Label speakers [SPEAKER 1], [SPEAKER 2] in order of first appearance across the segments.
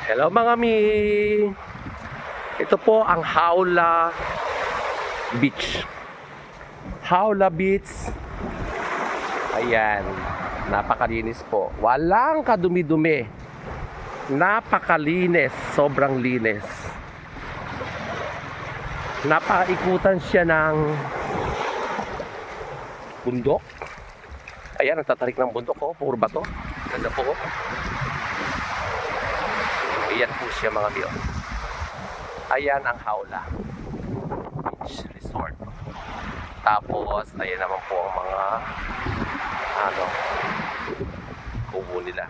[SPEAKER 1] Hello mga mi. Ito po ang Hawla Beach. Hawla Beach. Ayan. Napakalinis po. Walang kadumi-dumi. Napakalinis. Sobrang linis. Napaikutan siya ng bundok. Ayan, nagtatarik ng bundok ko. Puro bato. Ganda po. Ayan po siya mga mi. Ayan ang Hawla Beach Resort. Tapos, ayan naman po ang mga kubo nila.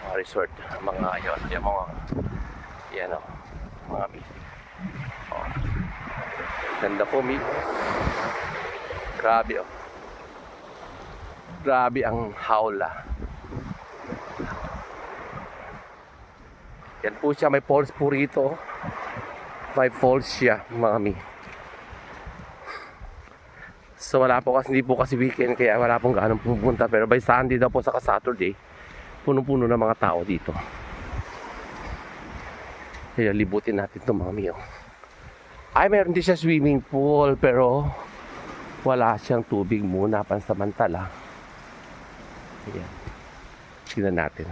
[SPEAKER 1] Mga resort, mga ayon, yung mga yan o, mga mi. Oh. Ganda po mi. Grabe o. Grabe ang Hawla. Yan po siya, may falls po rito. May falls siya, mga mi. So wala po kasi, hindi po kasi weekend, kaya wala pong ganong pumunta. Pero by Sunday daw po, saka Saturday, puno-puno ng mga tao dito. Kaya libutin natin ito mga mi. Ay, meron din siya swimming pool, pero wala siyang tubig muna pansamantala. Ayan. Tingnan natin.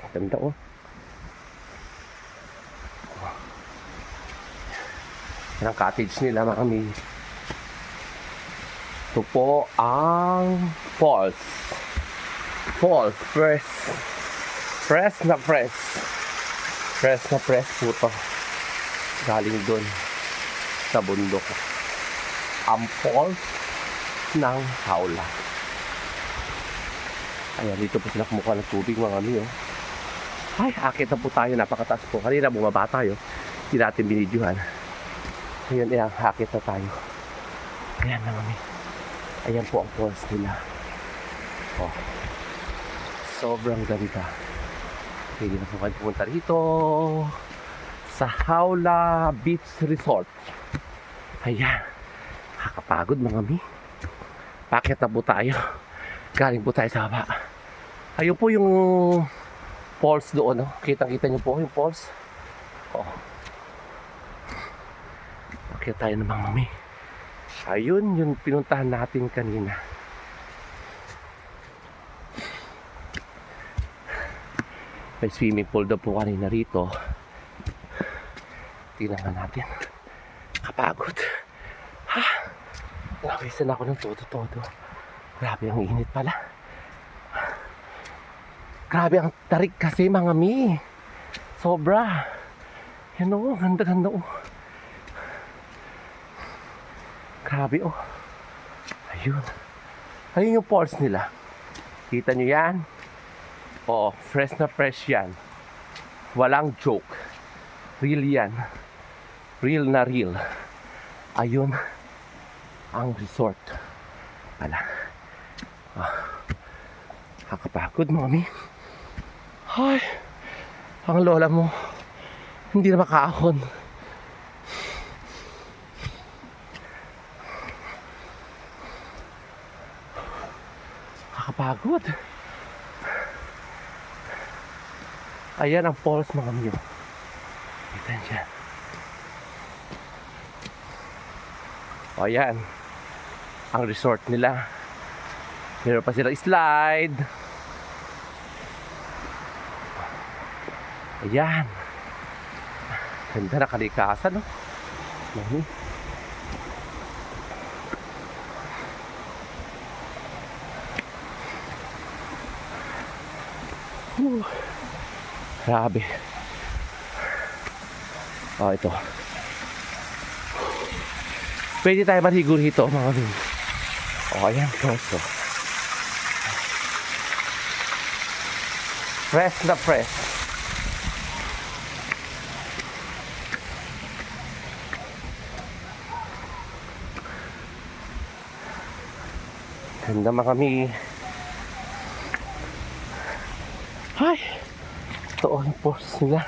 [SPEAKER 1] Ganda oh. Yan ang cottage nila mga mi. Ito po ang falls. Falls. Fresh na fresh. Fresh na fresh po ito. Galing dun sa bundok. Ang falls ng Hawla. Ayan, dito po sila kumukuha ng tubig mga mi. Oh. Ay, akit na po tayo. Napakataas po. Kanina bumaba tayo. Hindi natin binidyohan. Ngayon, ayan, hakit na tayo. Ayan na mami. Ayan po ang falls nila. Oh. Sobrang ganda. Pwede na po kayo pumunta rito sa Hawla Beach Resort. Ayan. Nakakapagod mga mi. Pakit na po tayo. Galing po tayo sa baba. Ayun po yung falls doon. No? Kitang-kita nyo po yung falls. Oh. Pakit tayo ng mga mami. Ayun yung pinuntahan natin kanina. May swimming pool daw po kanina rito. Tingnan natin. Kapagod. Ha? Nawisan ako ng todo-todo. Grabe ang init pala. Grabe ang tarik kasi mga mi. Sobra. Yan o, ganda-ganda o. Grabe oh. Ayun. Ayun yung falls nila. Kita nyo yan? Oh, fresh na fresh yan. Walang joke. Real yan. Real na real. Ayun ang resort. Pala. Nakakapagod mga mi. Ay, ang lola mo hindi na makaahon. Nakakapagod. Ayan ang falls mga mi. Kita niya. O ayan ang resort nila. Meron pa sila slide. Ayan. Ganda na kalikasan, no? Mami. Grabe. Oh, ito. Pwede tayo maligo rito, mga mami. Oh, ayan, close, oh. Fresh na fresh. Ganda mga mi. Ay, ito ang falls nila.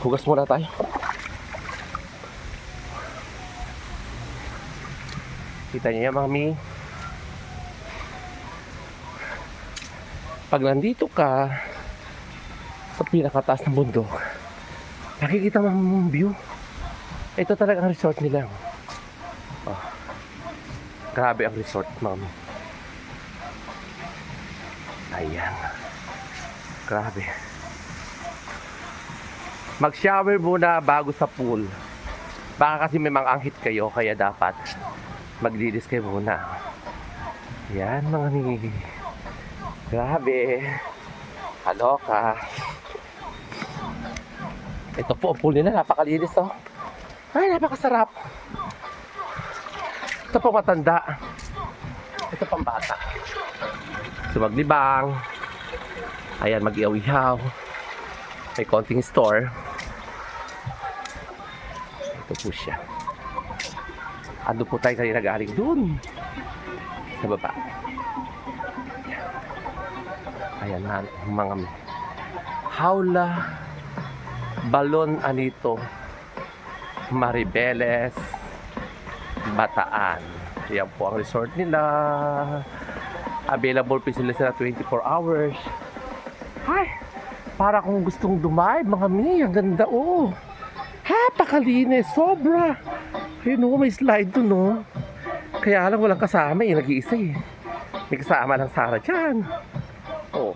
[SPEAKER 1] Hugas muna tayo. Kita niyo yan mga mi. Pag nandito ka sa pinakataas ng bundok. Nakikita mo ang view. Ito talaga ang resort nila. Oh. Grabe ang resort, ma'am. Ayan. Grabe. Mag-shower muna bago sa pool. Baka kasi may mga anghit kayo, kaya dapat maglinis kayo muna. Yan mga ni. Grabe. Kaloka. Ito po ang pool nila, napakalinis oh. Ay, napakasarap. Ito po matanda. Ito pang bata. So maglibang. Ayan, mag-iyaw-iyaw. May konting store. Ito po siya. Ando po tayo kanina galing dun. Sa baba. Ayan na, mga Hawla Balon Anito Maribeles Bataan. Yan po ang resort nila. Available po sila 24 hours. Ay, para kung gustong dumive, mga mi, ang ganda oh. Napakalinis, sobra. Ayun oh, may slide dun oh. Kaya lang walang kasama eh, nag-iisa eh. May kasama lang Sarah dyan. Oh.